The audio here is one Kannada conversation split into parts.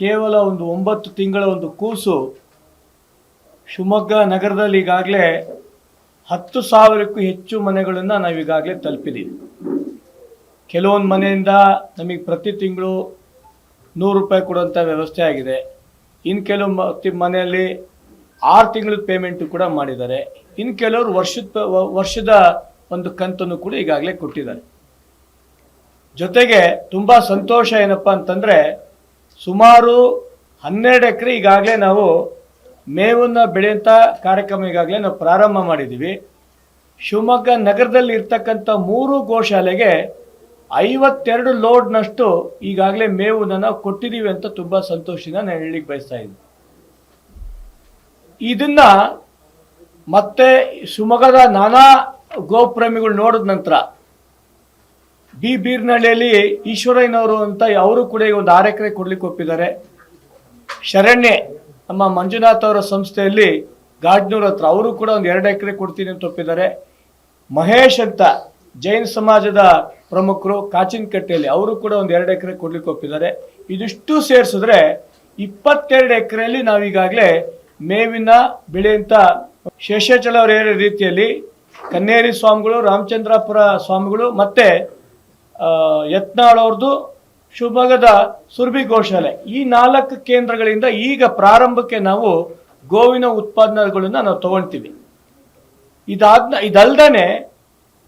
ಕೇವಲ ಒಂದು 9 ತಿಂಗಳ ಒಂದು ಕೂಸು ಶಿವಮೊಗ್ಗ ನಗರದಲ್ಲಿ ಈಗಾಗಲೇ 10,000ಕ್ಕೂ ಹೆಚ್ಚು ಮನೆಗಳನ್ನು ನಾವು ಈಗಾಗಲೇ ತಲುಪಿದ್ದೀವಿ. ಕೆಲವೊಂದು ಮನೆಯಿಂದ ನಮಗೆ ಪ್ರತಿ ತಿಂಗಳು 100 ರೂಪಾಯಿ ಕೊಡುವಂಥ ವ್ಯವಸ್ಥೆ ಆಗಿದೆ. ಇನ್ನು ಕೆಲವು ಮನೆಯಲ್ಲಿ 6 ತಿಂಗಳ ಪೇಮೆಂಟು ಕೂಡ ಮಾಡಿದ್ದಾರೆ. ಇನ್ನು ಕೆಲವರು ವರ್ಷದ ಒಂದು ಕಂತನ್ನು ಕೂಡ ಈಗಾಗಲೇ ಕೊಟ್ಟಿದ್ದಾರೆ. ಜೊತೆಗೆ ತುಂಬ ಸಂತೋಷ ಏನಪ್ಪ ಅಂತಂದರೆ ಸುಮಾರು 12 ಎಕರೆ ಈಗಾಗಲೇ ನಾವು ಮೇವನ್ನು ಬೆಳೆಯುವಂಥ ಕಾರ್ಯಕ್ರಮ ಈಗಾಗಲೇ ನಾವು ಪ್ರಾರಂಭ ಮಾಡಿದ್ದೀವಿ. ಶಿವಮೊಗ್ಗ ನಗರದಲ್ಲಿ ಇರ್ತಕ್ಕಂಥ 3 ಗೋಶಾಲೆಗೆ 52 ಲೋಡ್ನಷ್ಟು ಈಗಾಗಲೇ ಮೇವನ್ನು ನಾವು ಕೊಟ್ಟಿದ್ದೀವಿ ಅಂತ ತುಂಬ ಸಂತೋಷದಿಂದ ನಾನು ಹೇಳಲಿಕ್ಕೆ ಬಯಸ್ತಾ ಇದ್ದೀನಿ. ಇದನ್ನ ಮತ್ತೆ ಶಿವಮೊಗ್ಗದ ನಾನಾ ಗೋಪ್ರೇಮಿಗಳು ನೋಡಿದ ನಂತರ ಬೀರ್ನಹಳ್ಳಿಯಲ್ಲಿ ಈಶ್ವರಯ್ಯನವರು ಅಂತ ಅವರು ಕೂಡ ಒಂದು 6 ಎಕರೆ ಕೊಡ್ಲಿಕ್ಕೆ ಒಪ್ಪಿದ್ದಾರೆ. ಶರಣ್ಯ ನಮ್ಮ ಮಂಜುನಾಥ್ ಅವರ ಸಂಸ್ಥೆಯಲ್ಲಿ ಗಾಡ್ನೂರ್ ಹತ್ರ ಅವರು ಕೂಡ ಒಂದು 2 ಎಕರೆ ಕೊಡ್ತೀನಿ ಅಂತ ಒಪ್ಪಿದ್ದಾರೆ. ಮಹೇಶ್ ಅಂತ ಜೈನ ಸಮಾಜದ ಪ್ರಮುಖರು ಕಾಚಿನಕಟ್ಟೆಯಲ್ಲಿ ಅವರು ಕೂಡ ಒಂದು 2 ಎಕರೆ ಕೊಡ್ಲಿಕ್ಕೆ ಒಪ್ಪಿದ್ದಾರೆ. ಇದಿಷ್ಟು ಸೇರಿಸಿದ್ರೆ 22 ಎಕರೆಯಲ್ಲಿ ನಾವೀಗಾಗಲೇ ಮೇವಿನ ಬೆಳೆಯಂತ ಶೇಷಾಚಲವರ ರೀತಿಯಲ್ಲಿ ಕನ್ನೇರಿ ಸ್ವಾಮಿಗಳು, ರಾಮಚಂದ್ರಾಪುರ ಸ್ವಾಮಿಗಳು ಮತ್ತೆ ಯತ್ನಾಳ್ ಅವ್ರದ್ದು ಶಿವಮೊಗ್ಗದ ಸುರಭಿ ಗೋಶಾಲೆ ಈ 4 ಕೇಂದ್ರಗಳಿಂದ ಈಗ ಪ್ರಾರಂಭಕ್ಕೆ ನಾವು ಗೋವಿನ ಉತ್ಪಾದನೆಗಳನ್ನ ನಾವು ತಗೊಳ್ತೀವಿ. ಇದಲ್ದೇ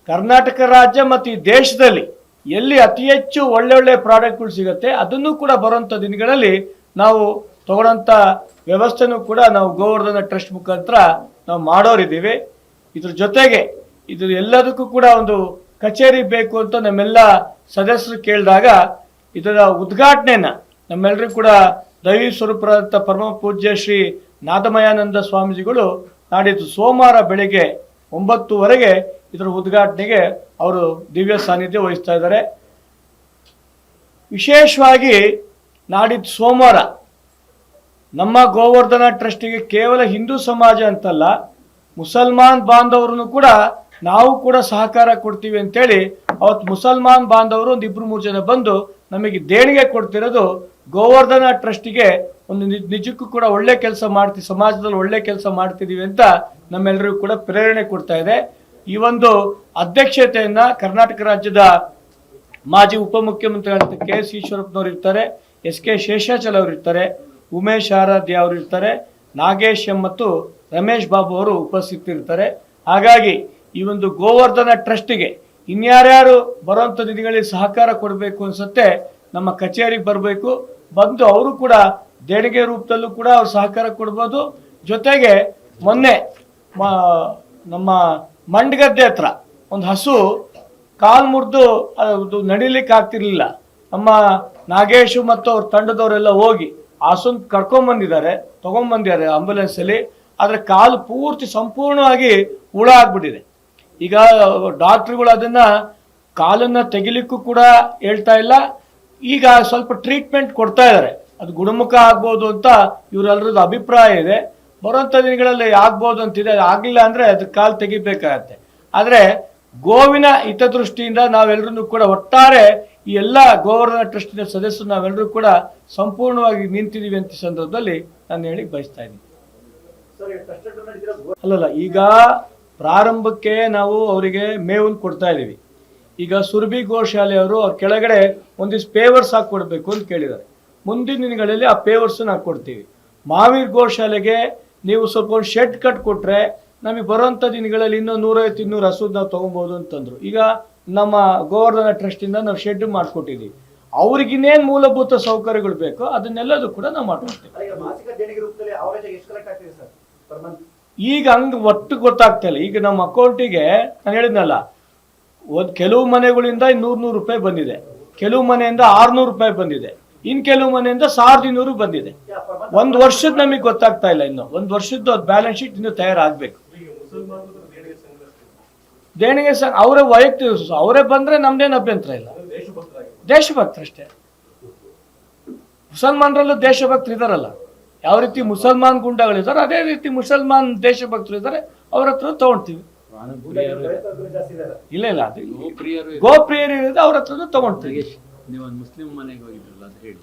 ಕರ್ನಾಟಕ ರಾಜ್ಯ ಮತ್ತು ಈ ದೇಶದಲ್ಲಿ ಎಲ್ಲಿ ಅತಿ ಹೆಚ್ಚು ಒಳ್ಳೊಳ್ಳೆ ಪ್ರಾಡಕ್ಟ್ಗಳು ಸಿಗುತ್ತೆ ಅದನ್ನು ಕೂಡ ಬರುವಂಥ ದಿನಗಳಲ್ಲಿ ನಾವು ತಗೊಳ್ಳೋಂಥ ವ್ಯವಸ್ಥೆನೂ ಕೂಡ ನಾವು ಗೋವರ್ಧನ ಟ್ರಸ್ಟ್ ಮುಖಾಂತರ ನಾವು ಮಾಡೋರಿದ್ದೀವಿ. ಇದ್ರ ಜೊತೆಗೆ ಇದು ಎಲ್ಲದಕ್ಕೂ ಕೂಡ ಒಂದು ಕಚೇರಿ ಬೇಕು ಅಂತ ನಮ್ಮೆಲ್ಲ ಸದಸ್ಯರು ಕೇಳಿದಾಗ ಇದರ ಉದ್ಘಾಟನೆನ ನಮ್ಮೆಲ್ಲರೂ ಕೂಡ ದೈವಿ ಸ್ವರೂಪರಾದಂಥ ಪರಮ ಪೂಜ್ಯ ಶ್ರೀ ನಾದಮಯಾನಂದ ಸ್ವಾಮೀಜಿಗಳು ನಾಡಿದ್ದು ಸೋಮವಾರ ಬೆಳಗ್ಗೆ 9:00ವರೆಗೆ ಇದರ ಉದ್ಘಾಟನೆಗೆ ಅವರು ದಿವ್ಯ ಸಾನ್ನಿಧ್ಯ ವಹಿಸ್ತಾ ಇದ್ದಾರೆ. ವಿಶೇಷವಾಗಿ ನಾಡಿದ್ದು ಸೋಮವಾರ ನಮ್ಮ ಗೋವರ್ಧನ ಟ್ರಸ್ಟಿಗೆ ಕೇವಲ ಹಿಂದೂ ಸಮಾಜ ಅಂತಲ್ಲ ಮುಸಲ್ಮಾನ್ ಬಾಂಧವರನ್ನು ಕೂಡ ನಾವು ಕೂಡ ಸಹಕಾರ ಕೊಡ್ತೀವಿ ಅಂತೇಳಿ ಅವತ್ತು ಮುಸಲ್ಮಾನ್ ಬಾಂಧವರು ಒಂದು 2-3 ಜನ ಬಂದು ನಮಗೆ ದೇಣಿಗೆ ಕೊಡ್ತಿರೋದು ಗೋವರ್ಧನ ಟ್ರಸ್ಟಿಗೆ ಒಂದು ನಿಜಕ್ಕೂ ಕೂಡ ಒಳ್ಳೆ ಕೆಲಸ ಸಮಾಜದಲ್ಲಿ ಒಳ್ಳೆ ಕೆಲಸ ಮಾಡ್ತಿದ್ದೀವಿ ಅಂತ ನಮ್ಮೆಲ್ಲರಿಗೂ ಕೂಡ ಪ್ರೇರಣೆ ಕೊಡ್ತಾ ಇದೆ. ಈ ಒಂದು ಅಧ್ಯಕ್ಷತೆಯನ್ನ ಕರ್ನಾಟಕ ರಾಜ್ಯದ ಮಾಜಿ ಉಪಮುಖ್ಯಮಂತ್ರಿಗಳಂತ KS ಈಶ್ವರಪ್ಪನವರು ಇರ್ತಾರೆ, SK ಶೇಷಾಚಲ ಅವರು ಇರ್ತಾರೆ, ಉಮೇಶ್ ಆರಾಧ್ಯ ಅವರು ಇರ್ತಾರೆ, ನಾಗೇಶ್ ಎಂ ಮತ್ತು ರಮೇಶ್ ಬಾಬು ಅವರು ಉಪಸ್ಥಿತರಿರ್ತಾರೆ. ಹಾಗಾಗಿ ಈ ಒಂದು ಗೋವರ್ಧನ ಟ್ರಸ್ಟಿಗೆ ಇನ್ಯಾರ್ಯಾರು ಬರುವಂಥ ದಿನಗಳಲ್ಲಿ ಸಹಕಾರ ಕೊಡಬೇಕು ಅನ್ಸುತ್ತೆ ನಮ್ಮ ಕಚೇರಿಗೆ ಬರಬೇಕು, ಬಂದು ಅವರು ಕೂಡ ದೇಣಿಗೆ ರೂಪದಲ್ಲೂ ಕೂಡ ಅವ್ರು ಸಹಕಾರ ಕೊಡ್ಬೋದು. ಜೊತೆಗೆ ಮೊನ್ನೆ ನಮ್ಮ ಮಂಡಗದ್ದೆ ಹತ್ರ ಒಂದು ಹಸು ಕಾಲು ಮುರಿದು ಅದು ನಡಿಲಿಕ್ಕೆ ಆಗ್ತಿರ್ಲಿಲ್ಲ. ನಮ್ಮ ನಾಗೇಶು ಮತ್ತು ಅವ್ರ ತಂಡದವರೆಲ್ಲ ಹೋಗಿ ಹಸುನ್ ತಗೊಂಡ್ಬಂದಿದ್ದಾರೆ ಆಂಬುಲೆನ್ಸಲ್ಲಿ. ಆದರೆ ಕಾಲು ಪೂರ್ತಿ ಸಂಪೂರ್ಣವಾಗಿ ಹುಳ ಆಗ್ಬಿಟ್ಟಿದೆ. ಈಗ ಡಾಕ್ಟ್ರುಗಳು ಅದನ್ನ ಕಾಲನ್ನು ತೆಗಿಲಿಕ್ಕೂ ಕೂಡ ಹೇಳ್ತಾ ಇಲ್ಲ. ಈಗ ಸ್ವಲ್ಪ ಟ್ರೀಟ್ಮೆಂಟ್ ಕೊಡ್ತಾ ಇದ್ದಾರೆ, ಅದು ಗುಣಮುಖ ಆಗ್ಬೋದು ಅಂತ ಇವರೆಲ್ಲರದ್ದು ಅಭಿಪ್ರಾಯ ಇದೆ. ಬರುವಂಥ ದಿನಗಳಲ್ಲಿ ಆಗ್ಬೋದು ಅಂತಿದೆ. ಆಗಲಿಲ್ಲ ಅಂದರೆ ಅದಕ್ಕೆ ಕಾಲು ತೆಗಿಬೇಕಾಗತ್ತೆ. ಆದರೆ ಗೋವಿನ ಹಿತದೃಷ್ಟಿಯಿಂದ ನಾವೆಲ್ಲರೂ ಕೂಡ ಒಟ್ಟಾರೆ ಈ ಎಲ್ಲ ಗೋವರ್ಧನ ಟ್ರಸ್ಟಿನ ಸದಸ್ಯರು ನಾವೆಲ್ಲರೂ ಕೂಡ ಸಂಪೂರ್ಣವಾಗಿ ನಿಂತಿದ್ದೀವಿ ಅಂತ ಸಂದರ್ಭದಲ್ಲಿ ನಾನು ಹೇಳಿ ಬಯಸ್ತಾ ಇದ್ದೀನಿ. ಅಲ್ಲಲ್ಲ, ಈಗ ಪ್ರಾರಂಭಕ್ಕೆ ನಾವು ಅವರಿಗೆ ಮೇವನ್ನು ಕೊಡ್ತಾ ಇದ್ದೀವಿ. ಈಗ ಸುರಭಿ ಗೋಶಾಲೆಯವರು ಅವ್ರ ಕೆಳಗಡೆ ಒಂದಿಷ್ಟು ಪೇವರ್ಸ್ ಹಾಕೊಡ್ಬೇಕು ಅಂತ ಕೇಳಿದ್ದಾರೆ. ಮುಂದಿನ ದಿನಗಳಲ್ಲಿ ಆ ಪೇವರ್ಸನ್ನು ಹಾಕ್ಕೊಡ್ತೀವಿ. ಮಾವೀರ್ ಗೋಶಾಲೆಗೆ ನೀವು ಸ್ವಲ್ಪ ಒಂದು ಶೆಡ್ ಕಟ್ಕೊಟ್ರೆ ನಮಗೆ ಬರುವಂಥ ದಿನಗಳಲ್ಲಿ ಇನ್ನೂ 150-200 ಹಸು ನಾವು ತೊಗೊಬೋದು ಅಂತಂದ್ರು. ಈಗ ನಮ್ಮ ಗೋವರ್ಧನ ಟ್ರಸ್ಟಿಂದ ನಾವು ಶೆಡ್ ಮಾಡಿಕೊಟ್ಟಿದ್ದೀವಿ. ಅವ್ರಿಗಿನ್ನೇನು ಮೂಲಭೂತ ಸೌಕರ್ಯಗಳು ಬೇಕೋ ಅದನ್ನೆಲ್ಲದೂ ಕೂಡ ನಾವು ಮಾಡ್ಕೊಡ್ತೀವಿ. ಈಗ ಹಂಗೆ ಒಟ್ಟು ಗೊತ್ತಾಗ್ತಾ ಇಲ್ಲ. ಈಗ ನಮ್ಮ ಅಕೌಂಟಿಗೆ ನಾನು ಹೇಳಿದ್ನಲ್ಲ, ಕೆಲವು ಮನೆಗಳಿಂದ 100 ರೂಪಾಯಿ ಬಂದಿದೆ, ಕೆಲವು ಮನೆಯಿಂದ 600 ರೂಪಾಯಿ ಬಂದಿದೆ, ಇನ್ನು ಕೆಲವು ಮನೆಯಿಂದ 1200 ಬಂದಿದೆ. ಒಂದು ವರ್ಷದ ನಮಗೆ ಗೊತ್ತಾಗ್ತಾ ಇಲ್ಲ. ಇನ್ನು ಒಂದು ವರ್ಷದ್ದು ಅದು ಬ್ಯಾಲೆನ್ಸ್ ಶೀಟ್ ಇನ್ನು ತಯಾರಾಗಬೇಕು. ದೇಣಿಗೆ ಅವರೇ ವೈಯಕ್ತಿಕ ಅವರೇ ಬಂದ್ರೆ ನಮ್ದೇನು ಅಭ್ಯಂತರ ಇಲ್ಲ. ದೇಶಭಕ್ತರಷ್ಟೇ. ಮುಸಲ್ಮಾನರಲ್ಲೂ ದೇಶಭಕ್ತರು ಇದಾರಲ್ಲ. ಯಾವ ರೀತಿ ಮುಸಲ್ಮಾನ್ ಗುಂಡಗಳಿದ್ದಾರೆ ಅದೇ ರೀತಿ ಮುಸಲ್ಮಾನ್ ದೇಶಭಕ್ತರು ಇದ್ದಾರೆ, ಅವ್ರ ಹತ್ರ ತಗೊಳ್ತೀವಿ. ಇಲ್ಲ ಅದು ಗೋಪ್ರಿಯರು ಇರೋದು ಅವ್ರ ಹತ್ರ ತಗೊಳ್ತೀವಿ. ನೀವು ಮುಸ್ಲಿಂ ಮನೆಗೆ ಹೋಗಿದ್ರಲ್ಲ, ಅದು ಹೇಳಿ.